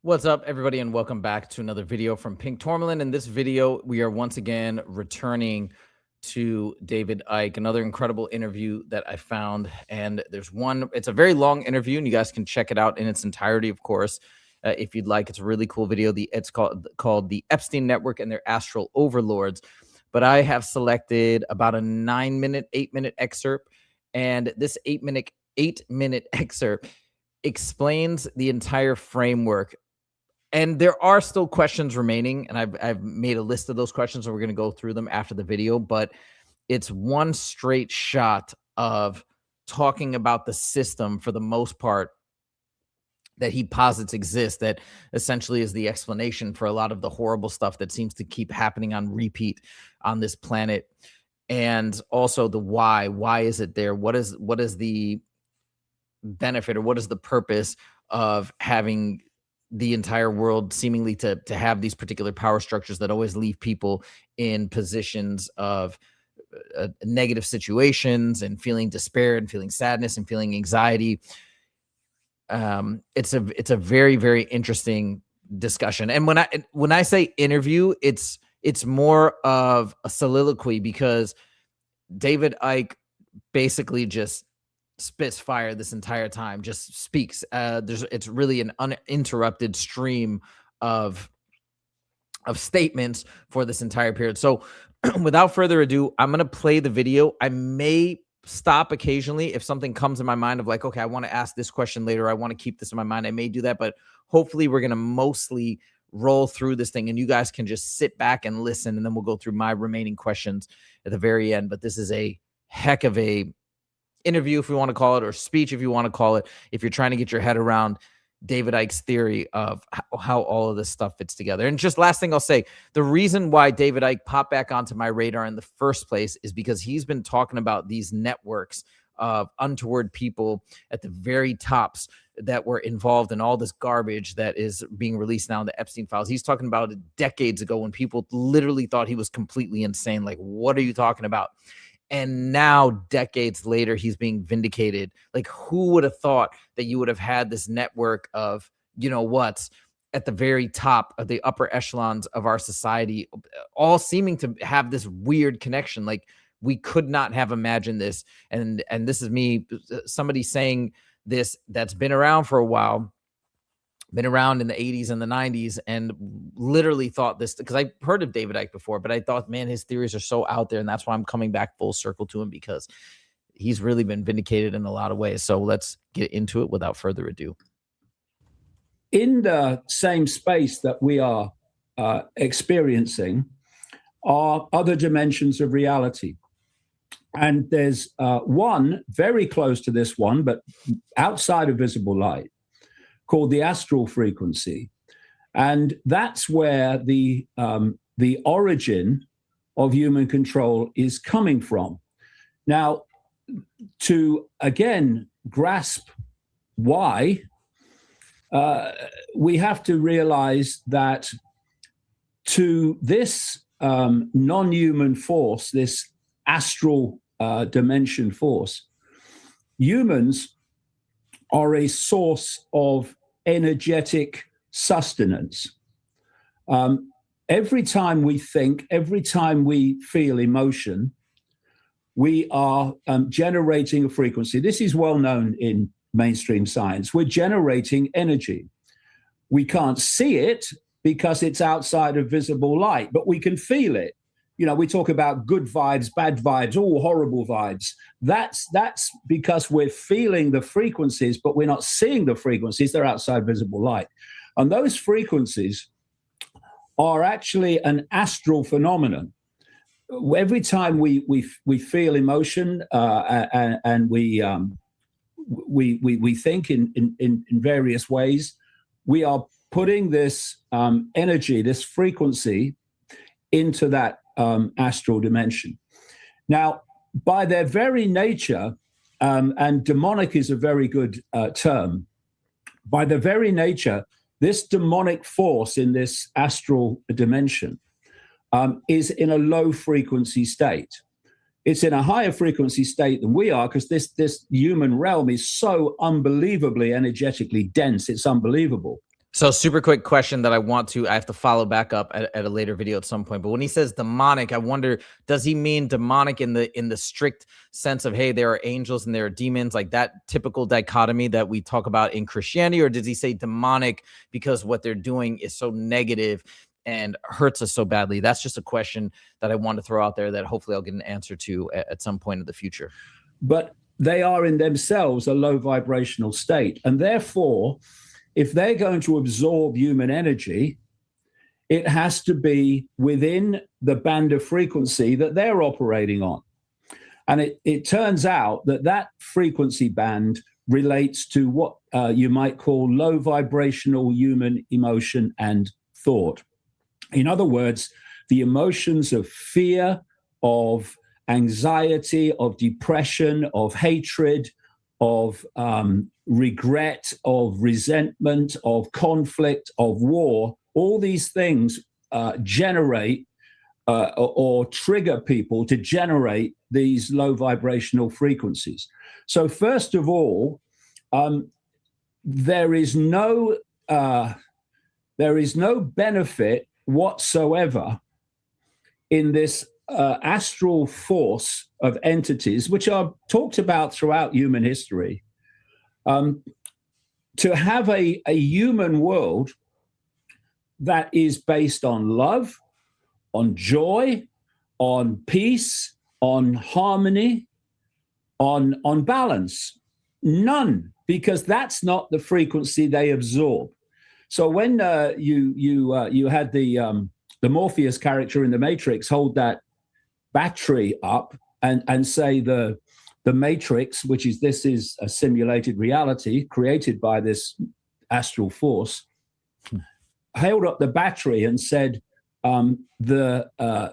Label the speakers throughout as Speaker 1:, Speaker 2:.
Speaker 1: What's up, everybody, and welcome back to another video from Pink Tourmaline. In this video, we are once again returning to David Icke, another incredible interview that I found. And there's one, it's a very long interview, and you guys can check it out in its entirety, of course, if you'd like. It's a really cool video. It's called the Epstein Network and Their Astral Overlords. But I have selected about a 9-minute, 8-minute excerpt, and this 8-minute excerpt explains the entire framework. And there are still questions remaining, and I've made a list of those questions, and we're going to go through them after the video. But it's one straight shot of talking about the system for the most part that he posits exists, that essentially is the explanation for a lot of the horrible stuff that seems to keep happening on repeat on this planet. And also the why. Why is it there? What is the benefit, or what is the purpose of having the entire world seemingly to have these particular power structures that always leave people in positions of negative situations and feeling despair and feeling sadness and feeling anxiety. It's a very, very interesting discussion. And when I say interview, it's more of a soliloquy, because David Icke basically just spits fire this entire time, just speaks. It's really an uninterrupted stream of statements for this entire period. So without further ado, I'm going to play the video. I may stop occasionally if something comes in my mind of like, okay, I want to ask this question later, I want to keep this in my mind. I may do that, but hopefully we're going to mostly roll through this thing and you guys can just sit back and listen, and then we'll go through my remaining questions at the very end. But this is a heck of a interview, if we want to call it, or speech, if you want to call it, if you're trying to get your head around David Icke's theory of how all of this stuff fits together. And just last thing I'll say, the reason why David Icke popped back onto my radar in the first place is because he's been talking about these networks of untoward people at the very tops that were involved in all this garbage that is being released now in the Epstein files. He's talking about it decades ago when people literally thought he was completely insane. Like, what are you talking about? And now, decades later, he's being vindicated. Like, who would have thought that you would have had this network of, you know what's at the very top of the upper echelons of our society, all seeming to have this weird connection? Like, we could not have imagined this. And this is me, somebody saying this that's been around for a while, been around in the 80s and the 90s, and literally thought this, because I heard of David Icke before, but I thought, man, his theories are so out there, and that's why I'm coming back full circle to him, because he's really been vindicated in a lot of ways. So let's get into it without further ado.
Speaker 2: In the same space that we are experiencing are other dimensions of reality. And there's one very close to this one, but outside of visible light, called the astral frequency. And that's where the origin of human control is coming from. Now, to again grasp why, we have to realize that to this non-human force, this astral dimension force, humans are a source of energetic sustenance. Every time we think, every time we feel emotion, we are generating a frequency. This is well known in mainstream science. We're generating energy. We can't see it because it's outside of visible light, but we can feel it. You know, we talk about good vibes, bad vibes, all horrible vibes. That's because we're feeling the frequencies, but we're not seeing the frequencies. They're outside visible light. And those frequencies are actually an astral phenomenon. Every time we feel emotion and we think in various ways, we are putting this energy, this frequency into that astral dimension. Now, by their very nature, and demonic is a very good term, by their very nature, this demonic force in this astral dimension is in a low frequency state. It's in a higher frequency state than we are, because this human realm is so unbelievably energetically dense. It's unbelievable.
Speaker 1: So super quick question that I have to follow back up at a later video at some point. But when he says demonic, I wonder, does he mean demonic in the strict sense of, hey, there are angels and there are demons, like that typical dichotomy that we talk about in Christianity? Or does he say demonic because what they're doing is so negative and hurts us so badly? That's just a question that I want to throw out there that hopefully I'll get an answer to at some point in the future.
Speaker 2: But they are in themselves a low vibrational state. And therefore, if they're going to absorb human energy, it has to be within the band of frequency that they're operating on. And it turns out that frequency band relates to what you might call low vibrational human emotion and thought. In other words, the emotions of fear, of anxiety, of depression, of hatred, of regret, of resentment, of conflict, of war, all these things generate or trigger people to generate these low vibrational frequencies. So first of all, there is no benefit whatsoever in this astral force of entities, which are talked about throughout human history, to have a human world that is based on love, on joy, on peace, on harmony, on balance. None, because that's not the frequency they absorb. So when you had the Morpheus character in the Matrix hold that battery up and say the Matrix, this is a simulated reality created by this astral force, held up the battery and said the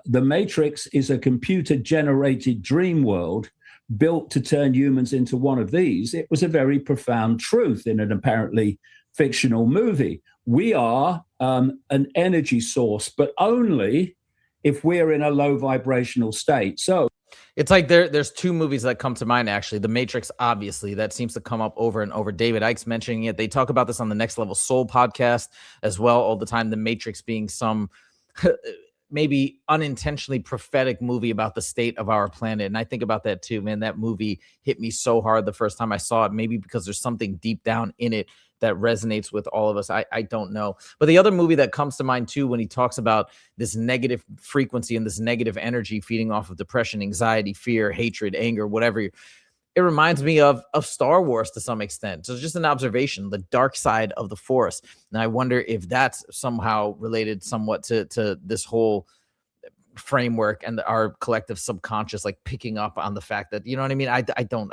Speaker 2: Matrix is a computer-generated dream world built to turn humans into one of these. It was a very profound truth in an apparently fictional movie. We are an energy source, but only if we're in a low vibrational state. So
Speaker 1: it's like there's two movies that come to mind, actually. The Matrix, obviously, that seems to come up over and over. David Icke's mentioning it. They talk about this on the Next Level Soul podcast as well all the time. The Matrix being some maybe unintentionally prophetic movie about the state of our planet. And I think about that too, man. That movie hit me so hard the first time I saw it, maybe because there's something deep down in it that resonates with all of us. I don't know. But the other movie that comes to mind too, when he talks about this negative frequency and this negative energy feeding off of depression, anxiety, fear, hatred, anger, whatever, it reminds me of Star Wars to some extent. So it's just an observation, the dark side of the Force. And I wonder if that's somehow related somewhat to this whole framework and our collective subconscious, like picking up on the fact that, you know what I mean? I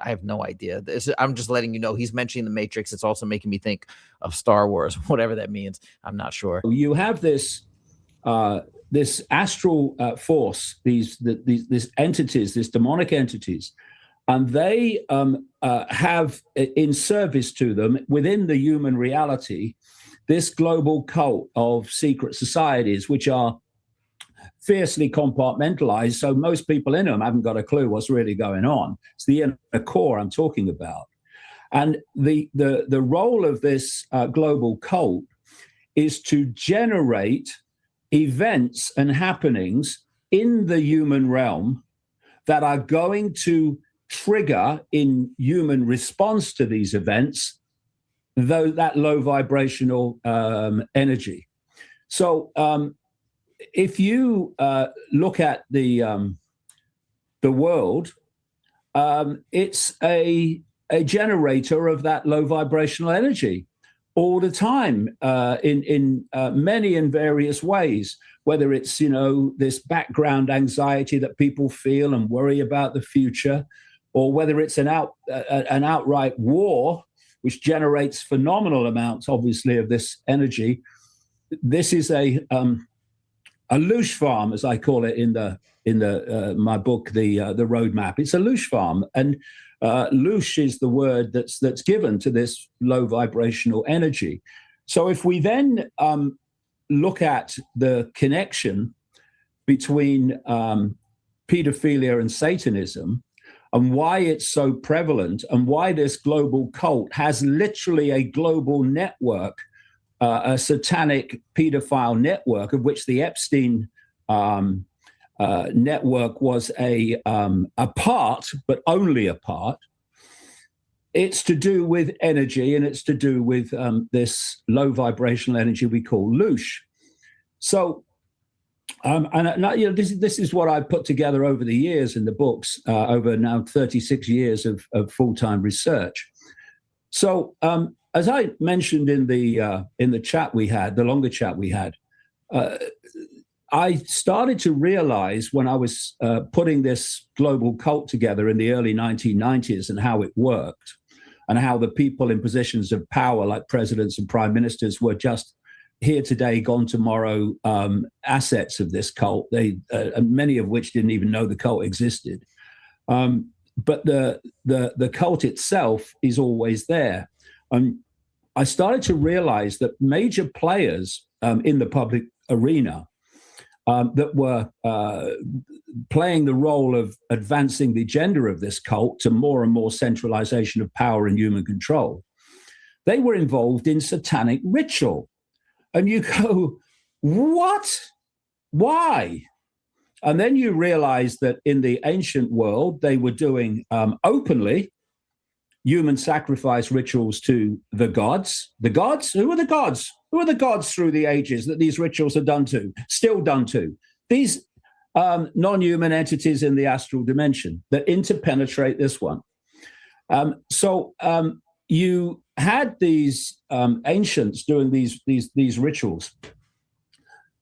Speaker 1: have no idea. I'm just letting you know he's mentioning the Matrix. It's also making me think of Star Wars, whatever that means. I'm not sure.
Speaker 2: You have this astral force, these entities, these demonic entities, and they have in service to them within the human reality this global cult of secret societies, which are fiercely compartmentalized, so most people in them haven't got a clue what's really going on. It's the inner core I'm talking about. And the role of this global cult is to generate events and happenings in the human realm that are going to trigger in human response to these events, though that low vibrational energy. So if you look at the world, it's a generator of that low vibrational energy all the time in many and various ways, whether it's, this background anxiety that people feel and worry about the future, or whether it's an outright war, which generates phenomenal amounts, obviously, of this energy. This is a loosh farm, as I call it in my book, the Roadmap. It's a loosh farm, and loosh is the word that's given to this low vibrational energy. So if we then look at the connection between pedophilia and Satanism, and why it's so prevalent, and why this global cult has literally a global network a satanic pedophile network, of which the Epstein network was a part, but only a part. It's to do with energy, and it's to do with this low vibrational energy we call Loosh. So, this is what I put together over the years in the books, over now 36 years of full-time research. So, as I mentioned in the chat we had, the longer chat we had, I started to realize when I was putting this global cult together in the early 1990s and how it worked, and how the people in positions of power, like presidents and prime ministers, were just here today, gone tomorrow, assets of this cult. And many of which didn't even know the cult existed. But the cult itself is always there. I started to realize that major players in the public arena that were playing the role of advancing the agenda of this cult to more and more centralization of power and human control, they were involved in satanic ritual. And you go, what? Why? And then you realize that in the ancient world, they were doing openly human sacrifice rituals to the gods. The gods? Who are the gods? Who are the gods through the ages that these rituals are done to, still done to? These non-human entities in the astral dimension that interpenetrate this one. So you had these ancients doing these rituals,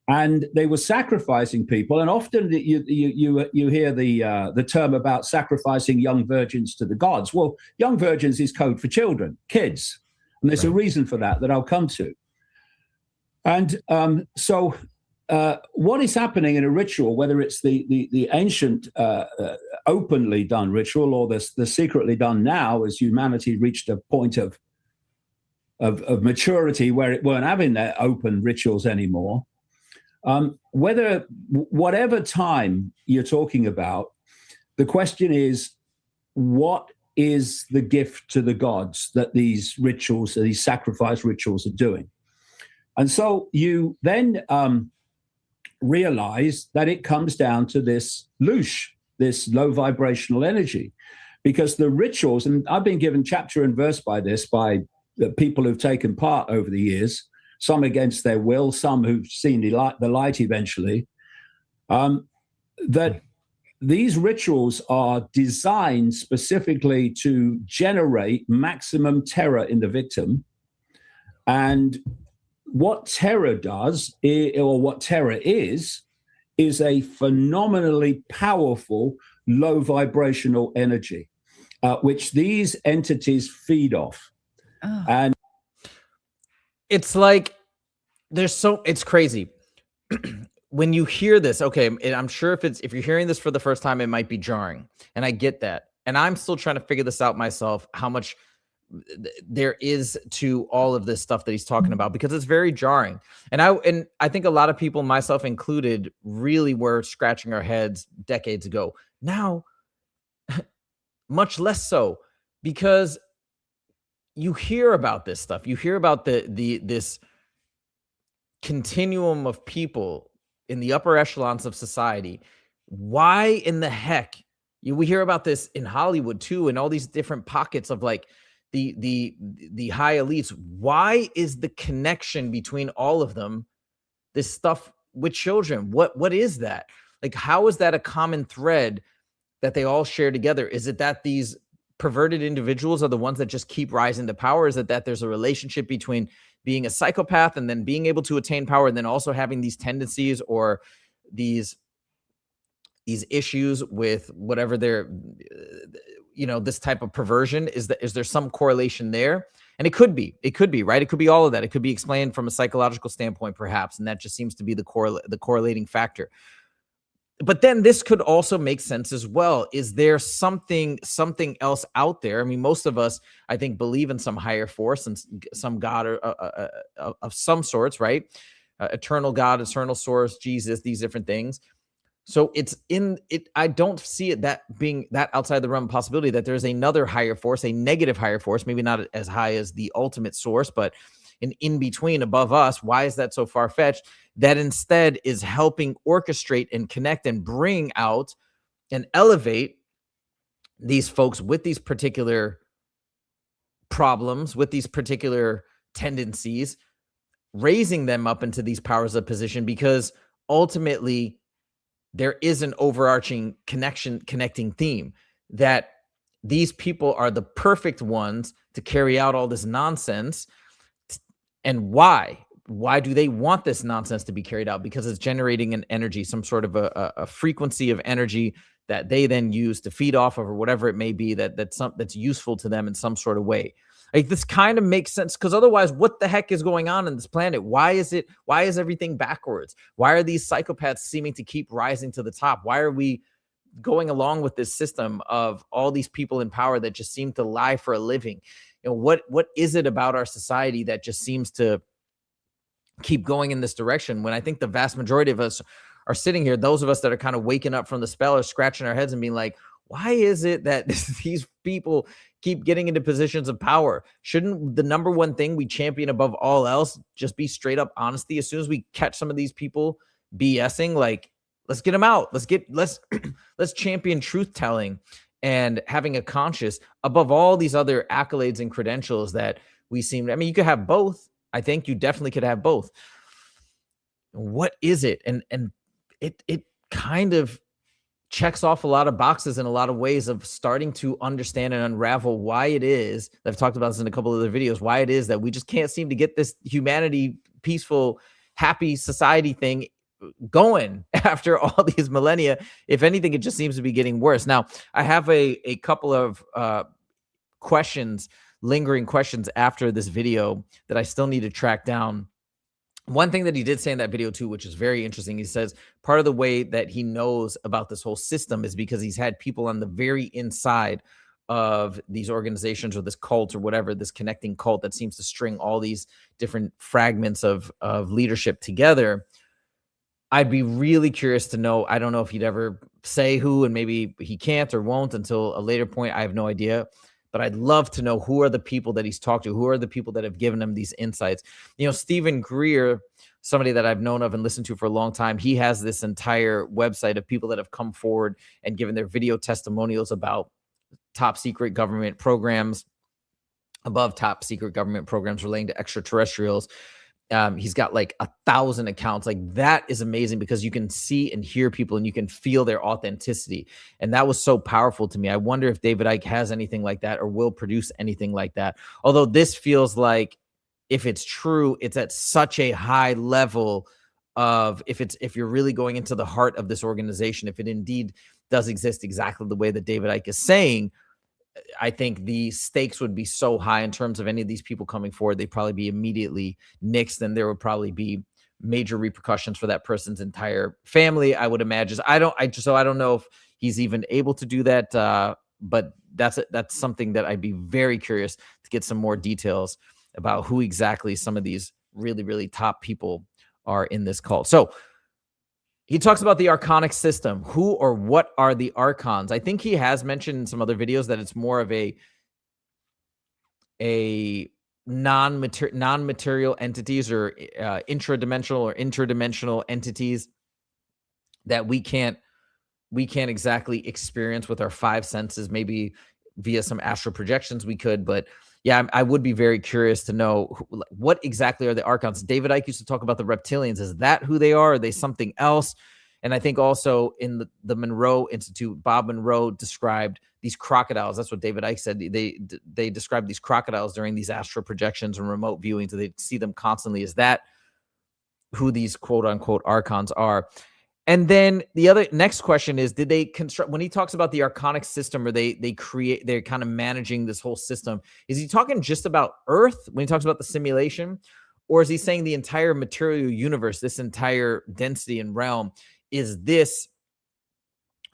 Speaker 2: and they were sacrificing people. And often you hear the term about sacrificing young virgins to the gods. Well, young virgins is code for children, kids, and there's a reason for that I'll come to. And so what is happening in a ritual, whether it's the ancient openly done ritual or the secretly done now, as humanity reached a point of maturity where it weren't having their open rituals anymore, whatever time you're talking about, the question is, what is the gift to the gods that these rituals, these sacrifice rituals are doing? And so you then realize that it comes down to this Loosh, this low vibrational energy, because the rituals, and I've been given chapter and verse by the people who've taken part over the years, some against their will, some who've seen the light eventually, that these rituals are designed specifically to generate maximum terror in the victim. And what terror does, or what terror is a phenomenally powerful low vibrational energy, which these entities feed off.
Speaker 3: Oh.
Speaker 2: And
Speaker 1: it's like it's crazy. When you hear this, okay, and I'm sure if you're hearing this for the first time, it might be jarring, and I get that. And I'm still trying to figure this out myself, how much there is to all of this stuff that he's talking about, because it's very jarring. And I think a lot of people, myself included, really were scratching our heads decades ago. Now, much less so, because you hear about this stuff. You hear about this continuum of people in the upper echelons of society. Why in the heck? We hear about this in Hollywood too, and all these different pockets of like the high elites. Why is the connection between all of them this stuff with children? What is that? Like, how is that a common thread that they all share together? Is it that these perverted individuals are the ones that just keep rising to power? Is it that there's a relationship between being a psychopath and then being able to attain power, and then also having these tendencies or these issues with whatever they're, this type of perversion? Is there some correlation there? And it could be, right? It could be all of that. It could be explained from a psychological standpoint, perhaps. And that just seems to be the correlating factor. But then this could also make sense as well. Is there something else out there? I mean, most of us, I think, believe in some higher force and some God or of some sorts, right? Eternal God, eternal source, Jesus, these different things. So I don't see it that being that outside the realm of possibility that there's another higher force, a negative higher force, maybe not as high as the ultimate source, but an in-between above us. Why is that so far-fetched? That instead is helping orchestrate and connect and bring out and elevate these folks with these particular problems, with these particular tendencies, raising them up into these powers of position, because ultimately there is an overarching connecting theme that these people are the perfect ones to carry out all this nonsense. And why do they want this nonsense to be carried out? Because it's generating an energy, some sort of a frequency of energy that they then use to feed off of, or whatever it may be, that's useful to them in some sort of way. Like, this kind of makes sense, because otherwise, what the heck is going on this planet? Why is everything backwards? Why are these psychopaths seeming to keep rising to the top? Why are we going along with this system of all these people in power that just seem to lie for a living? You know, what is it about our society that just seems to keep going in this direction, when I think the vast majority of us are sitting here, those of us that are kind of waking up from the spell, are scratching our heads and being like, why is it that these people keep getting into positions of power? Shouldn't the number one thing we champion above all else just be straight up honesty? As soon as we catch some of these people BSing, like, let's get them out. Let's champion truth telling and having a conscience above all these other accolades and credentials that we seem. I mean, you could have both. I think you definitely could have both. What is it? And it kind of checks off a lot of boxes in a lot of ways of starting to understand and unravel why it is. I've talked about this in a couple of other videos, why it is that we just can't seem to get this humanity, peaceful, happy society thing going after all these millennia. If anything, it just seems to be getting worse. Now, I have a couple of lingering questions after this video that I still need to track down. One thing that he did say in that video too, which is very interesting, he says part of the way that he knows about this whole system is because he's had people on the very inside of these organizations, or this cult, or whatever, this connecting cult that seems to string all these different fragments of leadership together. I'd be really curious to know. I don't know if he'd ever say who, and maybe he can't or won't until a later point. I have no idea. But I'd love to know who are the people that he's talked to, who are the people that have given him these insights. You know, Stephen Greer, somebody that I've known of and listened to for a long time, he has this entire website of people that have come forward and given their video testimonials about top secret government programs, above top secret government programs relating to extraterrestrials. He's got like 1,000 accounts. Like, that is amazing, because you can see and hear people and you can feel their authenticity. And that was so powerful to me. I wonder if David Icke has anything like that or will produce anything like that. Although this feels like, if it's true, it's at such a high level of, if you're really going into the heart of this organization, if it indeed does exist exactly the way that David Icke is saying, I think the stakes would be so high in terms of any of these people coming forward. They'd probably be immediately nixed, and there would probably be major repercussions for that person's entire family, I would imagine. I don't know if he's even able to do that. But that's something that I'd be very curious to get some more details about, who exactly some of these really, really top people are in this cult. So he talks about the Archonic system. Who or what are the Archons? I think he has mentioned in some other videos that it's more of a non-material entities, or intradimensional or interdimensional entities that we can't exactly experience with our five senses. Maybe via some astral projections we could, but yeah, I would be very curious to know what exactly are the Archons. David Icke used to talk about the reptilians. Is that who they are? Are they something else? And I think also in the Monroe Institute, Bob Monroe described these crocodiles. That's what David Icke said. They described these crocodiles during these astral projections and remote viewings. So they see them constantly. Is that who these quote unquote Archons are? And then the other next question is, did they construct, when he talks about the Archonic system, or they're kind of managing this whole system, is he talking just about Earth when he talks about the simulation? Or is he saying the entire material universe, this entire density and realm, is this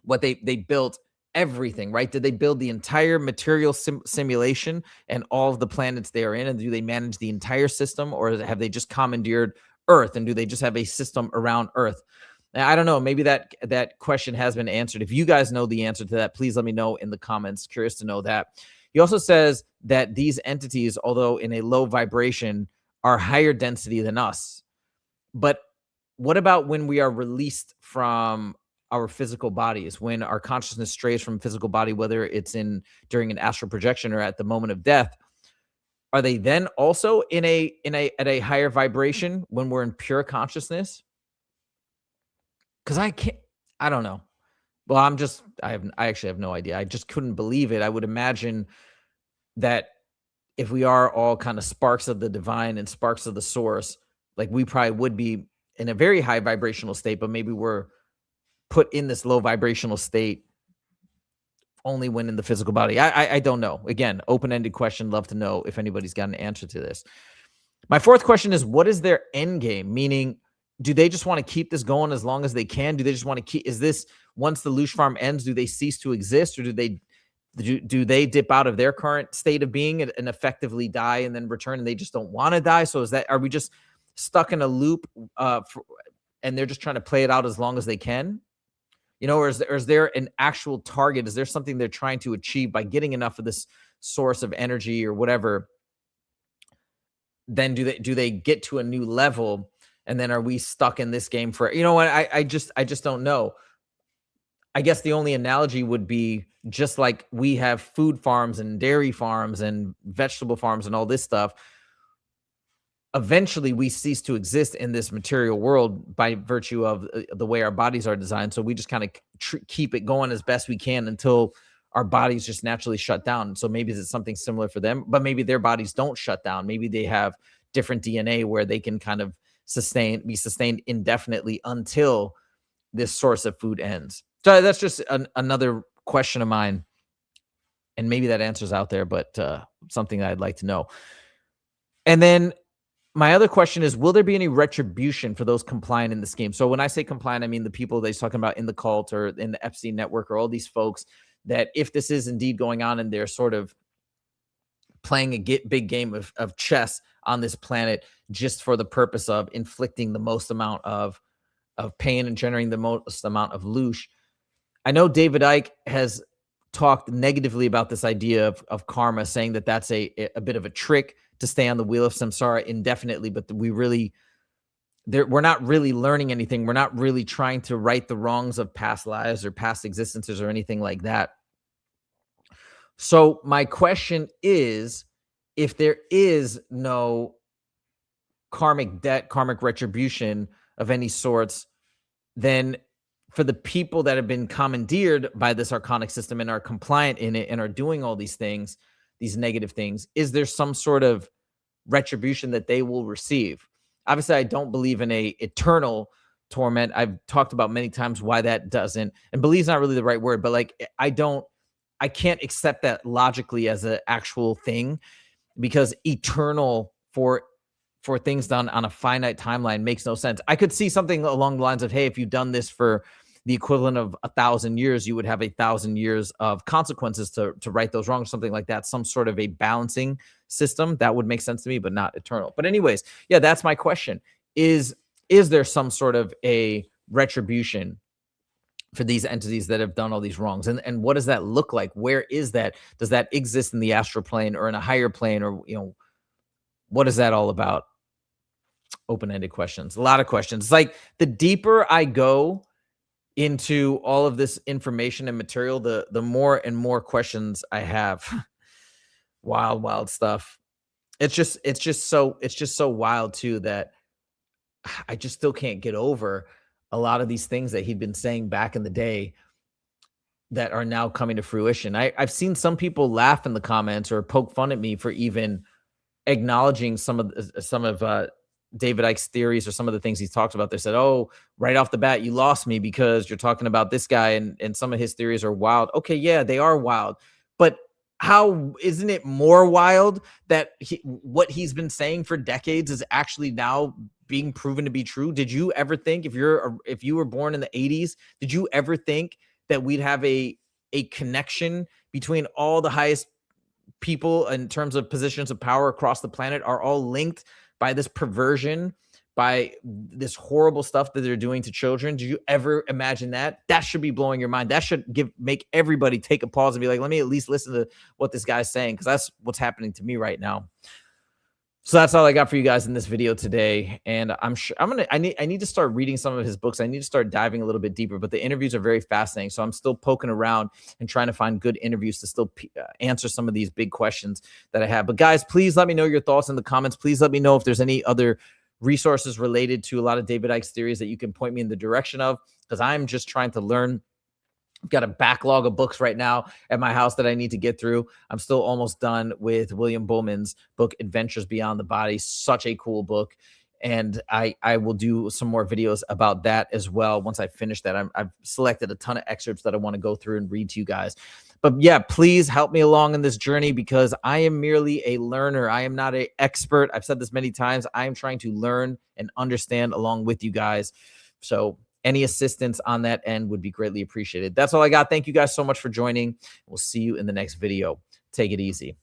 Speaker 1: what they built everything, right? Did they build the entire material simulation and all of the planets they are in? And do they manage the entire system? Or have they just commandeered Earth? And do they just have a system around Earth? I don't know. Maybe that question has been answered. If you guys know the answer to that, please let me know in the comments. Curious to know that. He also says that these entities, although in a low vibration, are higher density than us. But what about when we are released from our physical bodies, when our consciousness strays from physical body, whether it's during an astral projection or at the moment of death? Are they then also at a higher vibration when we're in pure consciousness? Because I don't know. Well, I actually have no idea. I just couldn't believe it. I would imagine that if we are all kind of sparks of the divine and sparks of the source, like we probably would be in a very high vibrational state, but maybe we're put in this low vibrational state only when in the physical body. I don't know. Again, open-ended question. Love to know if anybody's got an answer to this. My fourth question is, what is their end game? Meaning, do they just want to keep this going as long as they can? Do they just want to keep, is this, once the Loosh farm ends, do they cease to exist, or do they dip out of their current state of being and effectively die and then return, and they just don't want to die? So are we just stuck in a loop and they're just trying to play it out as long as they can? Or is there an actual target? Is there something they're trying to achieve by getting enough of this source of energy or whatever? Then do they get to a new level, and then are we stuck in this game for, what? I just don't know. I guess the only analogy would be just like we have food farms and dairy farms and vegetable farms and all this stuff. Eventually we cease to exist in this material world by virtue of the way our bodies are designed. So we just kind of keep it going as best we can until our bodies just naturally shut down. So maybe it's something similar for them, but maybe their bodies don't shut down. Maybe they have different DNA where they can kind of be sustained indefinitely until this source of food ends. So that's just another question of mine. And maybe that answer's out there, but something that I'd like to know. And then my other question is, will there be any retribution for those compliant in the scheme? So when I say compliant, I mean the people that he's talking about in the cult or in the Epstein network, or all these folks that if this is indeed going on and they're sort of playing a big game of chess on this planet just for the purpose of inflicting the most amount of pain and generating the most amount of loosh. I know David Icke has talked negatively about this idea of karma, saying that that's a bit of a trick to stay on the wheel of samsara indefinitely, but we're not really learning anything. We're not really trying to right the wrongs of past lives or past existences or anything like that. So my question is, if there is no karmic debt, karmic retribution of any sorts, then for the people that have been commandeered by this archonic system and are compliant in it and are doing all these things, these negative things, is there some sort of retribution that they will receive? Obviously, I don't believe in a eternal torment. I've talked about many times why that doesn't, and believe's not really the right word, but like I can't accept that logically as an actual thing, because eternal for things done on a finite timeline makes no sense. I could see something along the lines of, hey, if you've done this for the equivalent of 1,000 years, you would have 1,000 years of consequences to right those wrongs, something like that, some sort of a balancing system. That would make sense to me, but not eternal. But anyways, yeah, that's my question. Is there some sort of a retribution for these entities that have done all these wrongs? And what does that look like? Where is that? Does that exist in the astral plane or in a higher plane? Or, what is that all about? Open-ended questions, a lot of questions. It's like the deeper I go into all of this information and material, the more and more questions I have. Wild stuff. It's just so wild too, that I just still can't get over a lot of these things that he'd been saying back in the day that are now coming to fruition. I've seen some people laugh in the comments or poke fun at me for even acknowledging some of David Icke's theories or some of the things he's talked about. They said, oh, right off the bat, you lost me because you're talking about this guy and some of his theories are wild. Okay, yeah, they are wild. But how isn't it more wild that what he's been saying for decades is actually now being proven to be true? Did you ever think, if you were born in the 80s, did you ever think that we'd have a connection between all the highest people in terms of positions of power across the planet are all linked by this perversion, by this horrible stuff that they're doing to children? Did you ever imagine that? That should be blowing your mind. That should make everybody take a pause and be like, let me at least listen to what this guy's saying, because that's what's happening to me right now. So that's all I got for you guys in this video today. And I'm sure I need to start reading some of his books. I need to start diving a little bit deeper, but the interviews are very fascinating. So I'm still poking around and trying to find good interviews to still answer some of these big questions that I have. But guys, please let me know your thoughts in the comments. Please let me know if there's any other resources related to a lot of David Icke's theories that you can point me in the direction of, because I'm just trying to learn. I've got a backlog of books right now at my house that I need to get through. I'm still almost done with William Bowman's book, Adventures Beyond the Body. Such a cool book. And I will do some more videos about that as well. Once I finish that, I've selected a ton of excerpts that I want to go through and read to you guys. But yeah, please help me along in this journey, because I am merely a learner. I am not an expert. I've said this many times. I am trying to learn and understand along with you guys. So any assistance on that end would be greatly appreciated. That's all I got. Thank you guys so much for joining. We'll see you in the next video. Take it easy.